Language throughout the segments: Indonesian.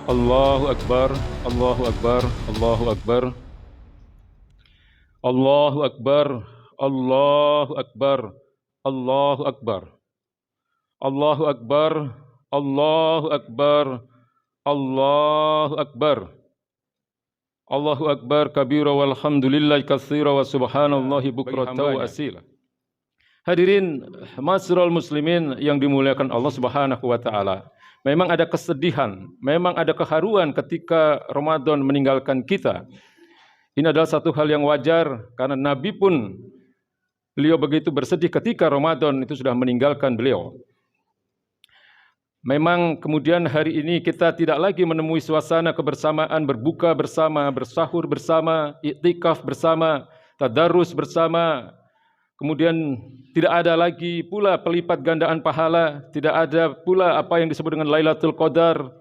Allahu Akbar, Allahu Akbar, Allahu Akbar, Allahu Akbar, Allahu Akbar, Allahu Akbar, Allahu Akbar, Allahu Akbar, Allahu Akbar, Allahu Akbar kabira walhamdulillahi katsira wa subhanallahi bukratan wa asila. Hadirin Masrul Muslimin yang dimuliakan Allah Subhanahu wa taala. Memang ada kesedihan, memang ada keharuan ketika Ramadan meninggalkan kita. Ini adalah satu hal yang wajar karena Nabi pun beliau begitu bersedih ketika Ramadan itu sudah meninggalkan beliau. Memang kemudian hari ini kita tidak lagi menemui suasana kebersamaan, berbuka bersama, bersahur bersama, iktikaf bersama, tadarus bersama. Kemudian tidak ada lagi pula pelipat gandaan pahala, tidak ada pula apa yang disebut dengan Lailatul Qadar.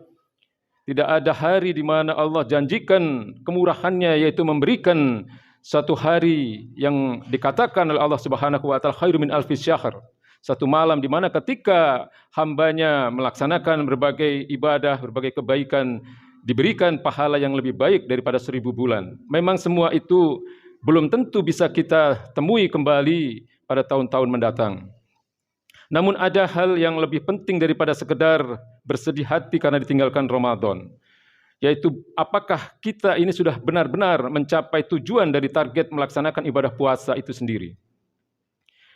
Tidak ada hari di mana Allah janjikan kemurahannya, yaitu memberikan satu hari yang dikatakan oleh Allah Subhanahu wa taala khairu min alfi syahr. Satu malam di mana ketika hambanya melaksanakan berbagai ibadah, berbagai kebaikan, diberikan pahala yang lebih baik daripada 1000 bulan. Memang semua itu belum tentu bisa kita temui kembali pada tahun-tahun mendatang. Namun ada hal yang lebih penting daripada sekedar bersedih hati karena ditinggalkan Ramadan, yaitu apakah kita ini sudah benar-benar mencapai tujuan dari target melaksanakan ibadah puasa itu sendiri.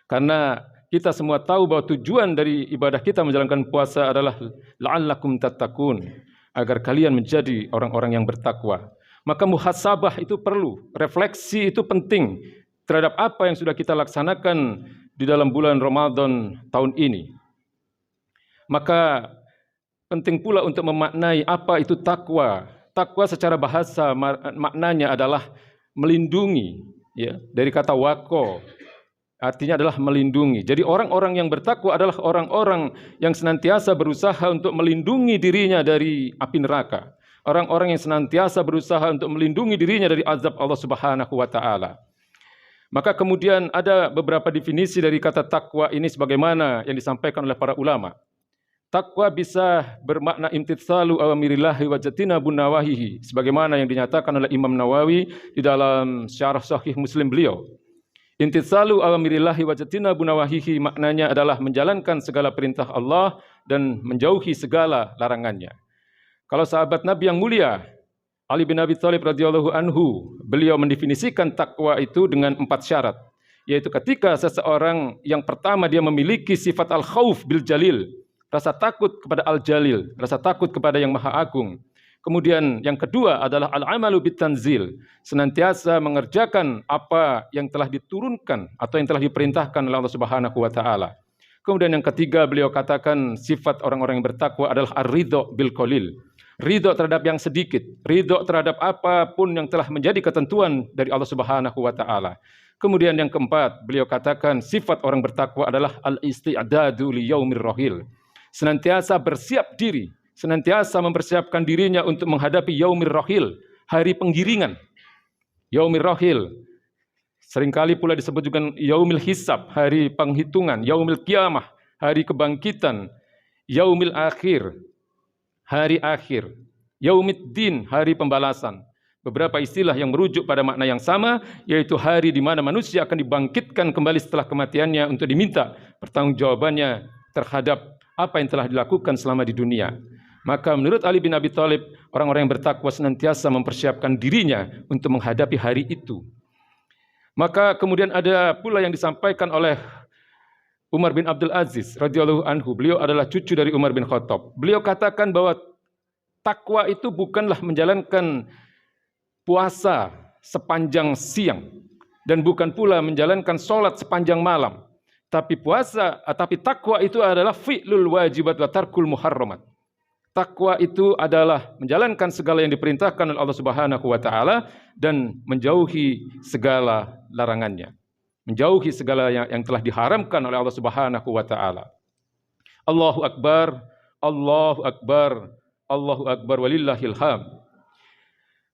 Karena kita semua tahu bahwa tujuan dari ibadah kita menjalankan puasa adalah la'allakum tattaqun, agar kalian menjadi orang-orang yang bertakwa. Maka muhasabah itu perlu, refleksi itu penting terhadap apa yang sudah kita laksanakan di dalam bulan Ramadan tahun ini. Maka penting pula untuk memaknai apa itu takwa. Takwa secara bahasa maknanya adalah melindungi, ya, dari kata waqo. Artinya adalah melindungi. Jadi orang-orang yang bertakwa adalah orang-orang yang senantiasa berusaha untuk melindungi dirinya dari api neraka. Orang-orang yang senantiasa berusaha untuk melindungi dirinya dari azab Allah Subhanahu wa taala. Maka kemudian ada beberapa definisi dari kata takwa ini sebagaimana yang disampaikan oleh para ulama. Takwa bisa bermakna imtitsalu awamirillahi wa jatinabun nawahihi, sebagaimana yang dinyatakan oleh Imam Nawawi di dalam Syarah Sahih Muslim beliau. Imtitsalu awamirillahi wa jatinabun nawahihi maknanya adalah menjalankan segala perintah Allah dan menjauhi segala larangannya. Kalau sahabat Nabi yang mulia Ali bin Abi Thalib radhiyallahu anhu, beliau mendefinisikan takwa itu dengan 4 syarat, yaitu ketika seseorang yang pertama dia memiliki sifat al-khauf bil jalil, rasa takut kepada al-jalil, rasa takut kepada yang maha agung. Kemudian yang kedua adalah al-amalu bit tanzil, senantiasa mengerjakan apa yang telah diturunkan atau yang telah diperintahkan oleh Allah Subhanahu wa taala. Kemudian yang ketiga beliau katakan sifat orang-orang yang bertakwa adalah ar-ridho bil qalil. Ridho terhadap yang sedikit, ridho terhadap apapun yang telah menjadi ketentuan dari Allah Subhanahu wa taala. Kemudian yang keempat, beliau katakan sifat orang bertakwa adalah al-isti'dadu li yaumir rahil. Senantiasa bersiap diri, senantiasa mempersiapkan dirinya untuk menghadapi yaumir rahil, hari penggiringan. Yaumir rahil seringkali pula disebut juga yaumil hisab, hari penghitungan, yaumil qiyamah, hari kebangkitan, yaumil akhir, hari akhir, yaumiddin, hari pembalasan. Beberapa istilah yang merujuk pada makna yang sama, yaitu hari di mana manusia akan dibangkitkan kembali setelah kematiannya untuk diminta pertanggungjawabannya terhadap apa yang telah dilakukan selama di dunia. Maka menurut Ali bin Abi Thalib, orang-orang yang bertakwa senantiasa mempersiapkan dirinya untuk menghadapi hari itu. Maka kemudian ada pula yang disampaikan oleh Umar bin Abdul Aziz radhiyallahu anhu, beliau adalah cucu dari Umar bin Khattab. Beliau katakan bahwa takwa itu bukanlah menjalankan puasa sepanjang siang dan bukan pula menjalankan sholat sepanjang malam. Tapi takwa itu adalah fi'lul wajibat wa tarkul muharramat. Takwa itu adalah menjalankan segala yang diperintahkan oleh Allah Subhanahu wa taala dan menjauhi segala larangannya. Menjauhi segala yang telah diharamkan oleh Allah Subhanahu wa taala. Allahu akbar, Allahu akbar, Allahu akbar walillahil hamd.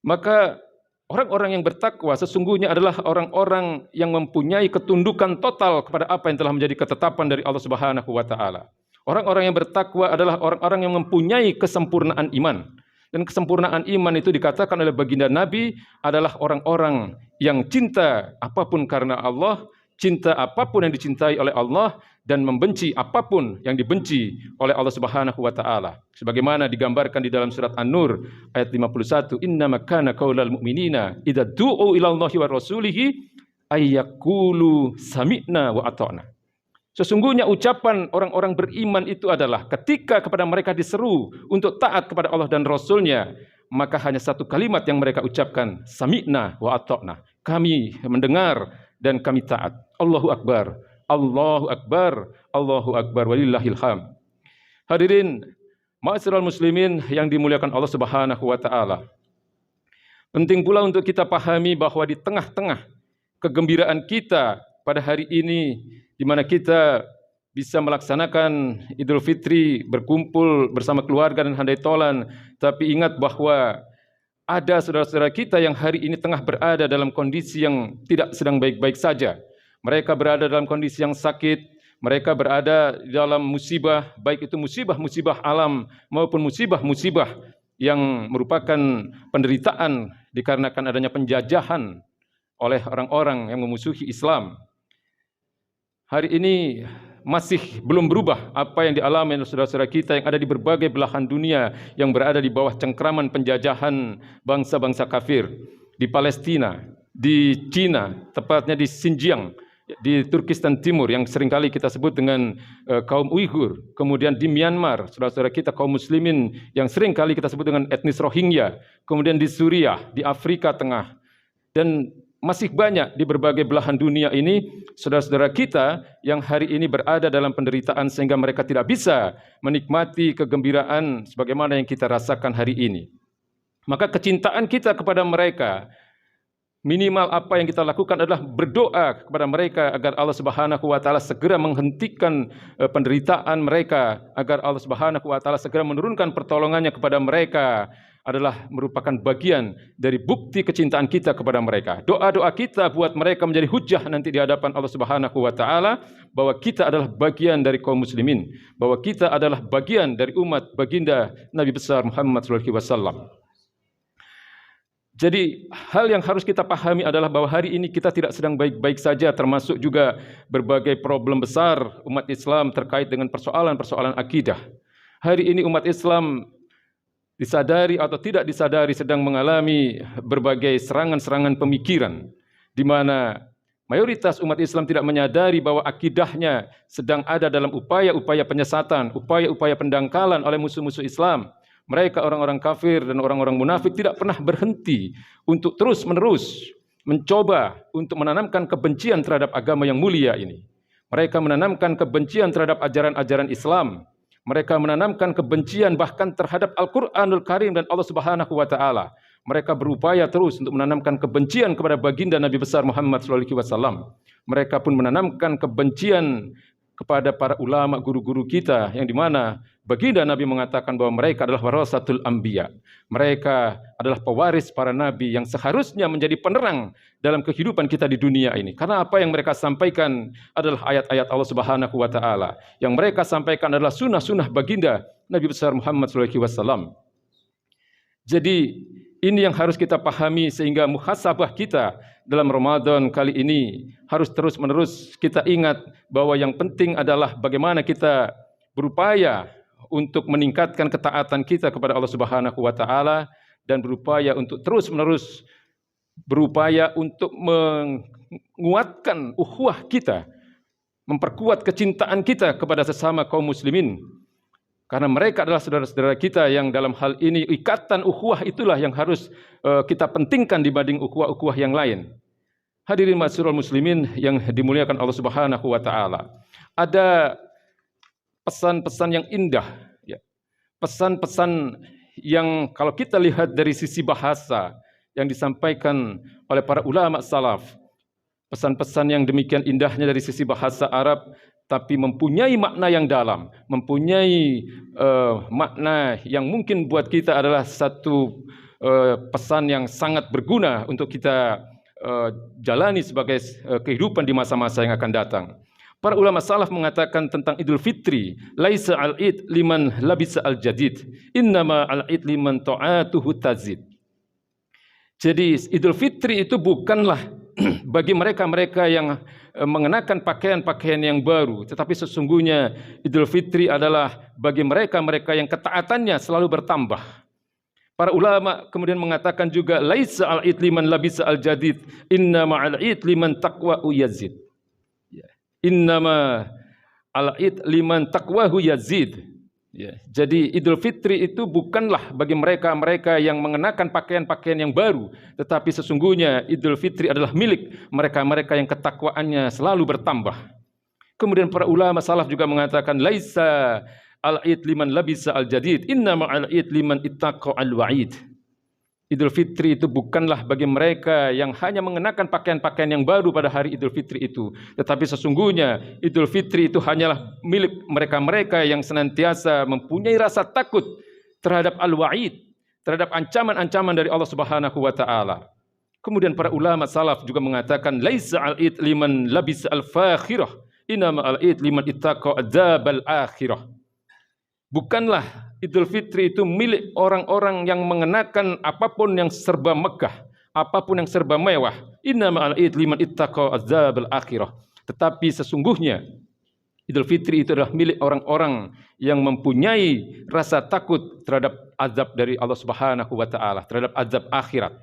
Maka orang-orang yang bertakwa sesungguhnya adalah orang-orang yang mempunyai ketundukan total kepada apa yang telah menjadi ketetapan dari Allah Subhanahu wa taala. Orang-orang yang bertakwa adalah orang-orang yang mempunyai kesempurnaan iman. Dan kesempurnaan iman itu dikatakan oleh baginda Nabi adalah orang-orang yang cinta apapun karena Allah, cinta apapun yang dicintai oleh Allah, dan membenci apapun yang dibenci oleh Allah Subhanahu wa taala. Sebagaimana digambarkan di dalam surat An-Nur ayat 51, "Innama kana qaulal mu'minina idza du'u ila Allahi wa rasulihi ayyaqulu sami'na wa ata'na." Sesungguhnya ucapan orang-orang beriman itu adalah ketika kepada mereka diseru untuk taat kepada Allah dan Rasul-Nya, maka hanya satu kalimat yang mereka ucapkan, sami'na wa ata'na. Kami mendengar dan kami taat. Allahu Akbar. Allahu Akbar, Allahu Akbar, walillahil hamd. Hadirin, ma'asyiral muslimin yang dimuliakan Allah Subhanahu wa taala. Penting pula untuk kita pahami bahwa di tengah-tengah kegembiraan kita pada hari ini, di mana kita bisa melaksanakan Idul Fitri, berkumpul bersama keluarga dan handai tolan, tapi ingat bahwa ada saudara-saudara kita yang hari ini tengah berada dalam kondisi yang tidak sedang baik-baik saja. Mereka berada dalam kondisi yang sakit, mereka berada dalam musibah, baik itu musibah-musibah alam maupun musibah-musibah yang merupakan penderitaan dikarenakan adanya penjajahan oleh orang-orang yang memusuhi Islam. Hari ini masih belum berubah apa yang dialami oleh saudara-saudara kita yang ada di berbagai belahan dunia yang berada di bawah cengkraman penjajahan bangsa-bangsa kafir. Di Palestina, di Cina, tepatnya di Xinjiang, di Turkistan Timur yang seringkali kita sebut dengan kaum Uighur, kemudian di Myanmar, saudara-saudara kita kaum muslimin yang seringkali kita sebut dengan etnis Rohingya, kemudian di Suriah, di Afrika Tengah, dan masih banyak di berbagai belahan dunia ini saudara-saudara kita yang hari ini berada dalam penderitaan sehingga mereka tidak bisa menikmati kegembiraan sebagaimana yang kita rasakan hari ini. Maka kecintaan kita kepada mereka, minimal apa yang kita lakukan adalah berdoa kepada mereka agar Allah Subhanahu wa taala segera menghentikan penderitaan mereka, agar Allah Subhanahu wa taala segera menurunkan pertolongannya kepada mereka, adalah merupakan bagian dari bukti kecintaan kita kepada mereka. Doa-doa kita buat mereka menjadi hujah nanti di hadapan Allah Subhanahu wa taala bahwa kita adalah bagian dari kaum muslimin, bahwa kita adalah bagian dari umat baginda Nabi besar Muhammad sallallahu alaihi wasallam. Jadi hal yang harus kita pahami adalah bahwa hari ini kita tidak sedang baik-baik saja, termasuk juga berbagai problem besar umat Islam terkait dengan persoalan-persoalan akidah. Hari ini umat Islam disadari atau tidak disadari sedang mengalami berbagai serangan-serangan pemikiran, di mana mayoritas umat Islam tidak menyadari bahwa akidahnya sedang ada dalam upaya-upaya penyesatan, upaya-upaya pendangkalan oleh musuh-musuh Islam. Mereka orang-orang kafir dan orang-orang munafik tidak pernah berhenti untuk terus-menerus mencoba untuk menanamkan kebencian terhadap agama yang mulia ini. Mereka menanamkan kebencian terhadap ajaran-ajaran Islam. Mereka menanamkan kebencian bahkan terhadap Al-Quranul Karim dan Allah Subhanahu wa taala. Mereka berupaya terus untuk menanamkan kebencian kepada baginda Nabi besar Muhammad sallallahu alaihi wasallam. Mereka pun menanamkan kebencian kepada para ulama guru-guru kita yang di mana baginda Nabi mengatakan bahwa mereka adalah warasatul anbiya. Mereka adalah pewaris para nabi yang seharusnya menjadi penerang dalam kehidupan kita di dunia ini. Karena apa yang mereka sampaikan adalah ayat-ayat Allah Subhanahu wa taala. Yang mereka sampaikan adalah sunnah-sunnah baginda Nabi besar Muhammad sallallahu alaihi wasallam. Jadi ini yang harus kita pahami sehingga muhasabah kita dalam Ramadan kali ini harus terus-menerus kita ingat bahwa yang penting adalah bagaimana kita berupaya untuk meningkatkan ketaatan kita kepada Allah Subhanahu wa taala dan berupaya untuk terus-menerus berupaya untuk menguatkan ukhuwah kita, memperkuat kecintaan kita kepada sesama kaum muslimin. Karena mereka adalah saudara-saudara kita yang dalam hal ini ikatan ukhuwah itulah yang harus kita pentingkan dibanding ukhuwah-ukhuwah yang lain. Hadirin ma'asyiral muslimin yang dimuliakan Allah Subhanahu wa taala. Ada pesan-pesan yang indah, ya. Pesan-pesan yang kalau kita lihat dari sisi bahasa yang disampaikan oleh para ulama salaf, pesan-pesan yang demikian indahnya dari sisi bahasa Arab, tapi mempunyai makna yang dalam, mempunyai makna yang mungkin buat kita adalah satu pesan yang sangat berguna untuk kita jalani sebagai kehidupan di masa-masa yang akan datang. Para ulama salaf mengatakan tentang Idul Fitri, laisa al-id liman labisa al-jadid, innama al-id liman ta'atuhu tazid. Jadi Idul Fitri itu bukanlah bagi mereka-mereka yang mengenakan pakaian-pakaian yang baru, tetapi sesungguhnya Idul Fitri adalah bagi mereka-mereka yang ketaatannya selalu bertambah. Para ulama kemudian mengatakan juga laisa al-id liman labisa al-jadid, innama al-id liman taqwa'u yazid. Innama al-id liman taqwahu yazid. Ya, jadi Idul Fitri itu bukanlah bagi mereka-mereka yang mengenakan pakaian-pakaian yang baru, tetapi sesungguhnya Idul Fitri adalah milik mereka-mereka yang ketakwaannya selalu bertambah. Kemudian para ulama salaf juga mengatakan laisa al-id liman labisa al-jadid, innama al-id liman ittaqa al-wa'id. Idul Fitri itu bukanlah bagi mereka yang hanya mengenakan pakaian-pakaian yang baru pada hari Idul Fitri itu, tetapi sesungguhnya Idul Fitri itu hanyalah milik mereka-mereka yang senantiasa mempunyai rasa takut terhadap al-wa'id, terhadap ancaman-ancaman dari Allah Subhanahu wa taala. Kemudian para ulama salaf juga mengatakan laisa al-id liman labisa al-fakhirah, innama al-id liman ittaqa adzabal akhirah. Bukanlah Idul Fitri itu milik orang-orang yang mengenakan apapun yang serba megah, apapun yang serba mewah. Innama al-id liman ittaqa adzabal akhirah. Tetapi sesungguhnya Idul Fitri itu adalah milik orang-orang yang mempunyai rasa takut terhadap azab dari Allah Subhanahu wa taala, terhadap azab akhirat.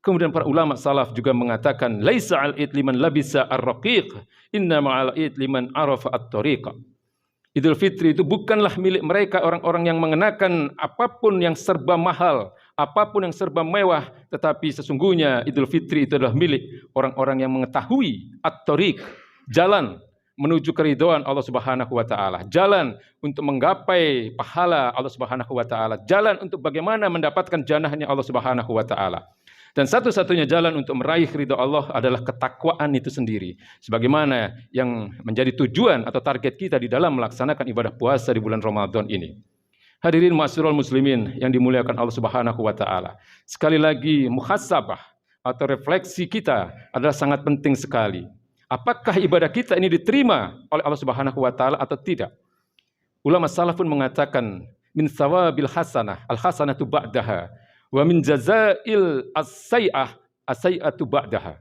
Kemudian para ulama salaf juga mengatakan laisa al-id liman labisa ar-raqiq, innama al-id liman arafa at-tariqa. Idul Fitri itu bukanlah milik mereka orang-orang yang mengenakan apapun yang serba mahal, apapun yang serba mewah, tetapi sesungguhnya Idul Fitri itu adalah milik orang-orang yang mengetahui at-tariq, jalan menuju keridhaan Allah Subhanahu wa taala, jalan untuk menggapai pahala Allah Subhanahu wa taala, jalan untuk bagaimana mendapatkan janahnya Allah Subhanahu wa taala. Dan satu-satunya jalan untuk meraih ridha Allah adalah ketakwaan itu sendiri. Sebagaimana yang menjadi tujuan atau target kita di dalam melaksanakan ibadah puasa di bulan Ramadan ini. Hadirin ma'asyiral muslimin yang dimuliakan Allah Subhanahu wa taala. Sekali lagi muhasabah atau refleksi kita adalah sangat penting sekali. Apakah ibadah kita ini diterima oleh Allah Subhanahu wa taala atau tidak? Ulama salaf pun mengatakan min sawabil hasanah, al-hasanatu ba'daha. Wa min jazail as-sayyi'atu ba'daha.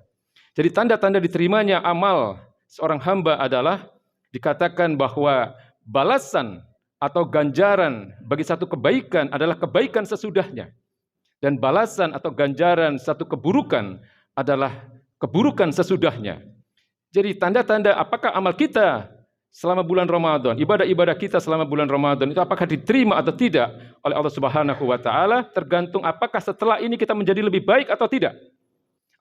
Jadi tanda-tanda diterimanya amal seorang hamba adalah dikatakan bahwa balasan atau ganjaran bagi satu kebaikan adalah kebaikan sesudahnya. Dan balasan atau ganjaran satu keburukan adalah keburukan sesudahnya. Jadi tanda-tanda apakah amal kita selama bulan Ramadan, ibadah-ibadah kita selama bulan Ramadan itu apakah diterima atau tidak oleh Allah Subhanahu wa taala, tergantung apakah setelah ini kita menjadi lebih baik atau tidak.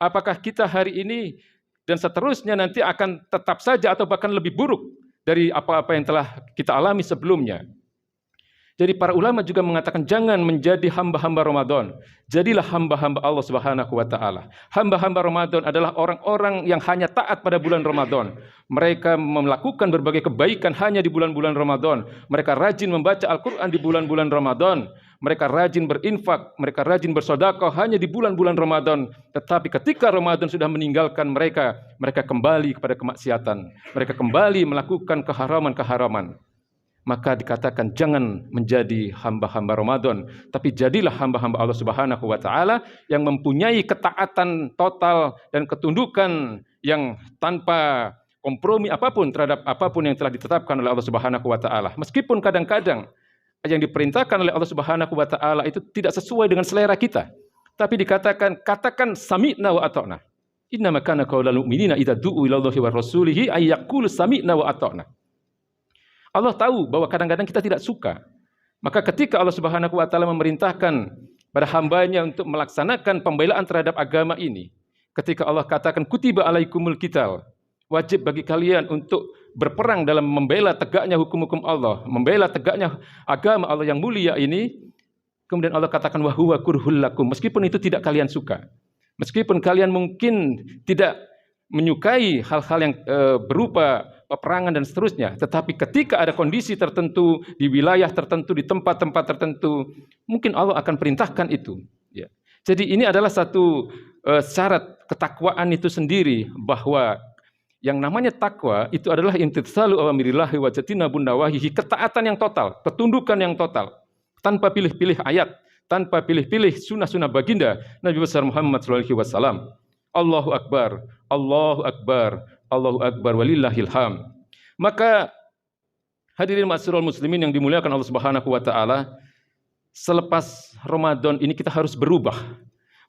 Apakah kita hari ini dan seterusnya nanti akan tetap saja atau bahkan lebih buruk dari apa-apa yang telah kita alami sebelumnya. Jadi para ulama juga mengatakan jangan menjadi hamba-hamba Ramadan. Jadilah hamba-hamba Allah Subhanahu wa taala. Hamba-hamba Ramadan adalah orang-orang yang hanya taat pada bulan Ramadan. Mereka melakukan berbagai kebaikan hanya di bulan-bulan Ramadan. Mereka rajin membaca Al-Qur'an di bulan-bulan Ramadan. Mereka rajin berinfak, mereka rajin bersedekah hanya di bulan-bulan Ramadan. Tetapi ketika Ramadan sudah meninggalkan mereka, mereka kembali kepada kemaksiatan. Mereka kembali melakukan keharaman-keharaman. Maka dikatakan jangan menjadi hamba-hamba Ramadan, tapi jadilah hamba-hamba Allah Subhanahu wa taala yang mempunyai ketaatan total dan ketundukan yang tanpa kompromi apapun terhadap apapun yang telah ditetapkan oleh Allah Subhanahu wa taala. Meskipun kadang-kadang yang diperintahkan oleh Allah Subhanahu wa taala itu tidak sesuai dengan selera kita, tapi katakan sami'na wa ata'na. Innama kana qaulal mu'minina idza du'u ila Allahi wa rasulihi ay yaqulu sami'na wa ata'na. Allah tahu bahwa kadang-kadang kita tidak suka. Maka ketika Allah Subhanahu wa taala memerintahkan pada hambanya untuk melaksanakan pembelaan terhadap agama ini, ketika Allah katakan kutiba alaikumul qital, wajib bagi kalian untuk berperang dalam membela tegaknya hukum-hukum Allah, membela tegaknya agama Allah yang mulia ini, kemudian Allah katakan wa huwa kurhul lakum, meskipun itu tidak kalian suka. Meskipun kalian mungkin tidak menyukai hal-hal yang berupa peperangan dan seterusnya, tetapi ketika ada kondisi tertentu di wilayah tertentu, di tempat-tempat tertentu, mungkin Allah akan perintahkan itu. Ya. Jadi ini adalah satu syarat ketakwaan itu sendiri, bahwa Yang namanya takwa itu adalah imtitsalu awamirillahi wa jatinabun nawahihi, ketaatan yang total, ketundukan yang total, tanpa pilih-pilih ayat, tanpa pilih-pilih sunnah-sunnah baginda Nabi besar Muhammad SAW. Allahu Akbar, Allahu Akbar, Allahu Akbar, walillahil ham. Maka hadirin ma'asyiral muslimin yang dimuliakan Allah Subhanahu wa taala, selepas Ramadan ini kita harus berubah.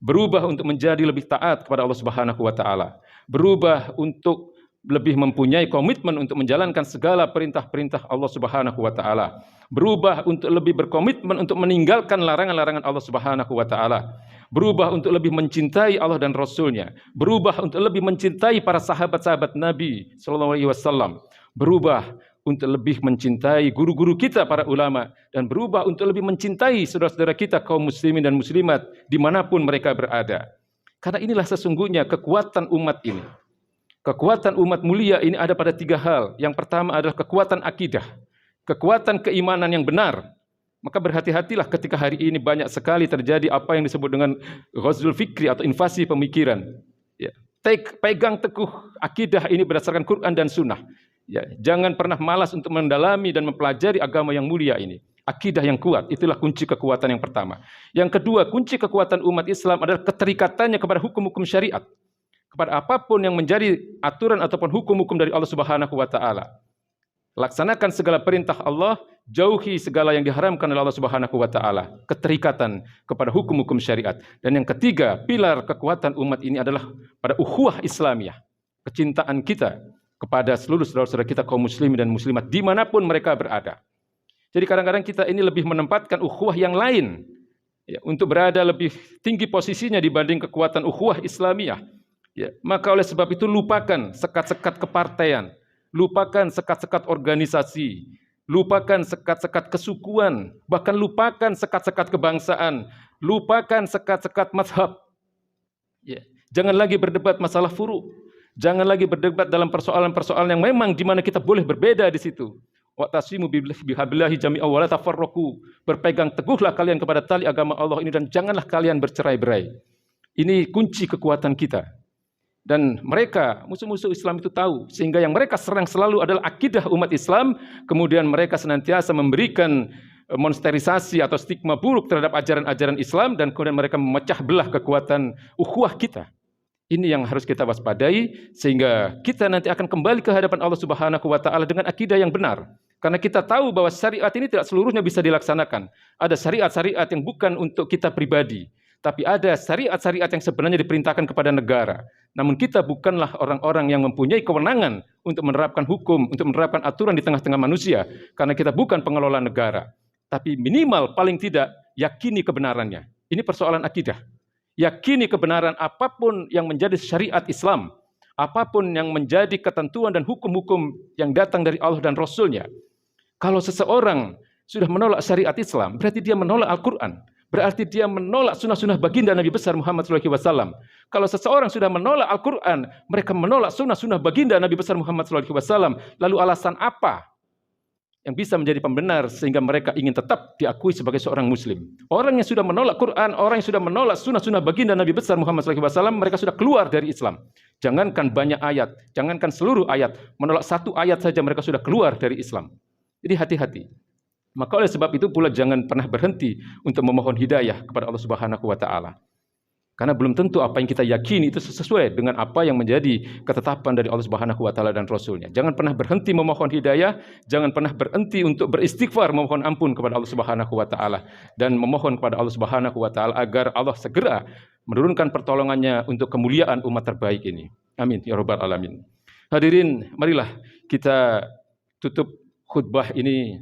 Berubah untuk menjadi lebih taat kepada Allah Subhanahu wa taala. Berubah untuk lebih mempunyai komitmen untuk menjalankan segala perintah-perintah Allah Subhanahu wa taala. Berubah untuk lebih berkomitmen untuk meninggalkan larangan-larangan Allah Subhanahu wa taala. Berubah untuk lebih mencintai Allah dan Rasul-Nya. Berubah untuk lebih mencintai para sahabat-sahabat Nabi sallallahu alaihi wasallam. Berubah untuk lebih mencintai guru-guru kita para ulama, dan berubah untuk lebih mencintai saudara-saudara kita kaum muslimin dan muslimat dimanapun mereka berada. Karena inilah sesungguhnya kekuatan umat ini. Kekuatan umat mulia ini ada pada 3 hal. Yang pertama adalah kekuatan akidah, kekuatan keimanan yang benar. Maka berhati-hatilah ketika hari ini banyak sekali terjadi apa yang disebut dengan ghazul fikri atau invasi pemikiran. Ya. Pegang teguh akidah ini berdasarkan Quran dan Sunnah. Ya. Jangan pernah malas untuk mendalami dan mempelajari agama yang mulia ini. Akidah yang kuat, itulah kunci kekuatan yang pertama. Yang kedua, kunci kekuatan umat Islam adalah keterikatannya kepada hukum-hukum syariat. Kepada apapun yang menjadi aturan ataupun hukum-hukum dari Allah Subhanahu wa taala. Laksanakan segala perintah Allah, jauhi segala yang diharamkan oleh Allah Subhanahu wa taala. Keterikatan kepada hukum-hukum syariat. Dan yang ketiga, pilar kekuatan umat ini adalah pada ukhuwah Islamiyah. Kecintaan kita kepada seluruh saudara-saudara kita kaum muslimin dan muslimat dimanapun mereka berada. Jadi kadang-kadang kita ini lebih menempatkan ukhuwah yang lain, ya, untuk berada lebih tinggi posisinya dibanding kekuatan ukhuwah Islamiyah. Ya, maka oleh sebab itu lupakan sekat-sekat kepartaian, lupakan sekat-sekat organisasi, lupakan sekat-sekat kesukuan, bahkan lupakan sekat-sekat kebangsaan, lupakan sekat-sekat mazhab. Ya, jangan lagi berdebat masalah furu', jangan lagi berdebat dalam persoalan-persoalan yang memang di mana kita boleh berbeda di situ. Wa'tasimu bihablillahi jami'an wa la tafarraqu. Berpegang teguhlah kalian kepada tali agama Allah ini dan janganlah kalian bercerai-berai. Ini kunci kekuatan kita. Dan mereka, musuh-musuh Islam itu tahu, sehingga yang mereka serang selalu adalah akidah umat Islam, kemudian mereka senantiasa memberikan monsterisasi atau stigma buruk terhadap ajaran-ajaran Islam, dan kemudian mereka memecah belah kekuatan ukhuwah kita. Ini yang harus kita waspadai, sehingga kita nanti akan kembali ke hadapan Allah Subhanahu wa taala dengan akidah yang benar. Karena kita tahu bahwa syariat ini tidak seluruhnya bisa dilaksanakan. Ada syariat-syariat yang bukan untuk kita pribadi, tapi ada syariat-syariat yang sebenarnya diperintahkan kepada negara. Namun kita bukanlah orang-orang yang mempunyai kewenangan untuk menerapkan hukum, untuk menerapkan aturan di tengah-tengah manusia. Karena kita bukan pengelola negara. Tapi minimal paling tidak yakini kebenarannya. Ini persoalan akidah. Yakini kebenaran apapun yang menjadi syariat Islam. Apapun yang menjadi ketentuan dan hukum-hukum yang datang dari Allah dan Rasul-Nya. Kalau seseorang sudah menolak syariat Islam, berarti dia menolak Al-Quran. Berarti dia menolak sunnah-sunnah baginda Nabi besar Muhammad SAW. Kalau seseorang sudah menolak Al-Quran, mereka menolak sunnah-sunnah baginda Nabi besar Muhammad SAW. Lalu alasan apa yang bisa menjadi pembenar sehingga mereka ingin tetap diakui sebagai seorang muslim? Orang yang sudah menolak Quran, orang yang sudah menolak sunnah-sunnah baginda Nabi besar Muhammad SAW, mereka sudah keluar dari Islam. Jangankan banyak ayat, jangankan seluruh ayat, menolak 1 ayat saja mereka sudah keluar dari Islam. Jadi hati-hati. Maka oleh sebab itu pula jangan pernah berhenti untuk memohon hidayah kepada Allah Subhanahu wa taala. Karena belum tentu apa yang kita yakini itu sesuai dengan apa yang menjadi ketetapan dari Allah Subhanahu wa taala dan Rasul-Nya. Jangan pernah berhenti memohon hidayah, jangan pernah berhenti untuk beristighfar, memohon ampun kepada Allah Subhanahu wa taala dan memohon kepada Allah Subhanahu wa taala agar Allah segera menurunkan pertolongannya untuk kemuliaan umat terbaik ini. Amin ya rabbal alamin. Hadirin, marilah kita tutup khutbah ini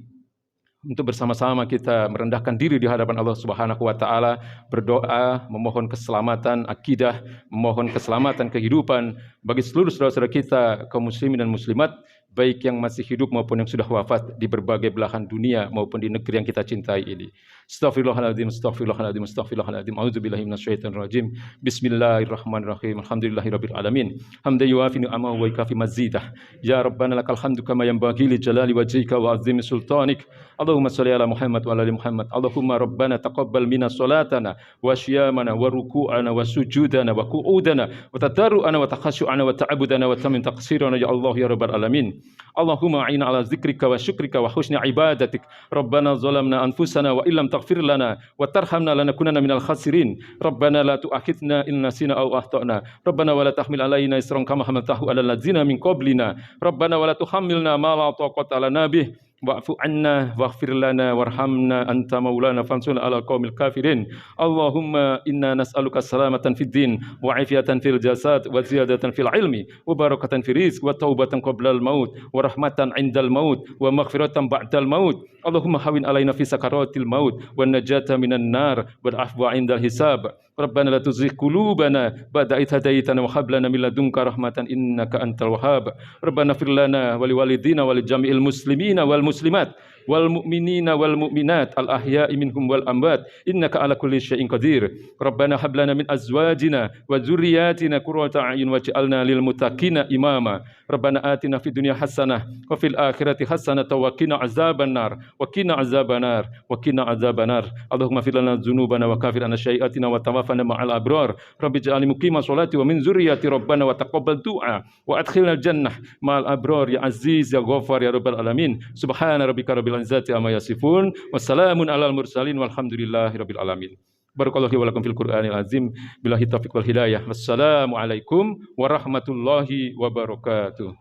untuk bersama-sama kita merendahkan diri di hadapan Allah Subhanahu wa taala, berdoa, memohon keselamatan akidah, memohon keselamatan kehidupan bagi seluruh saudara-saudara kita kaum muslimin dan muslimat, baik yang masih hidup maupun yang sudah wafat di berbagai belahan dunia maupun di negeri yang kita cintai ini. Astaghfirullahaladzim, astaghfirullahaladzim, astaghfirullahaladzim. A'udzubillahi minasyaitonir rajim. Bismillahirrahmanirrahim. Alhamdulillahirabbil alamin. Hamdan yuwafi ni'amahu wa yukafi mazidah. Ya Rabbana lakal hamdu kama yanbaghi li jalali wajhika wa 'azimi sultanik. Allahumma shalli ala Muhammad wa ala ali Muhammad. Allahumma rabbana taqabbal minna salatana wa syiyamana wa ruku'ana wa sujudana wa qu'udana wa tadarru'ana wa takhasyu'ana wa ta'abbudana wa tamim taqsirana ya Allah ya rabbal alamin. Allahumma a'inna ala zikrika wa syukrika wa husni ibadatik. Rabbana zalamna anfusana wa illam taghfir lana wa tarhamna lanakunanna minal khasirin. Rabbana la tu'akhidna in nasina aw akhtana. Rabbana wa la tahmil alaina isran kama hamaltahu alal ladzina min qablina. Rabbana wa la tuhammilna ma la taqata lana bih. Wa'fu anna waghfir lana warhamna anta maulana fansurna ala qaumil kafirin. Allahumma inna nas'aluka salamatan fid din wa afiyatan fil jasad wa ziyadatan fil ilmi wa barakatan fil rizq wa taubatan qabla al maut wa rahmatan 'indal maut wa maghfiratan ba'dal maut. Allahumma hawin alaina fi sakaratil maut wa najata minan nar wal afwa 'indal hisab. Rabbana la tuzigh qulubana ba'da idh hadaytana wa hab lana min ladunka rahmatan innaka antal wahhab. Rabbana fir lana wa liwalidina wa li jami'il muslimina wal muslimat wal mu'minina wal mu'minat al ahya'i minhum wal amwat innaka ala kulli syai'in qadir. Rabbana hab lana min azwajina wa dzurriyyatina qurrata a'yun waj'alna lil muttaqina imama. Rabbana atina fid dunya hasanah wa fil akhirati hasanah wa qina azabannar wa qina azabannar wa qina azabannar. Allahumma fir lana dzunubana wa kafir anna syai'atina wa tawaffana ma'al abrar. Rabbi ij'alni muqima sholati wa min dzurriyyati rabbana wa taqabbal du'a wa adkhilna al jannah ma'al abrar ya aziz ya ghaffar ya rabbal alamin. Subhana rabbika rabbil izzati amma yasifun wassalamun alal mursalin walhamdulillahi rabbil alamin. Barakallahu wa lakum fil Qur'anil azim. Billahi taufiq wal hidayah. Wassalamu alaikum warahmatullahi wabarakatuh.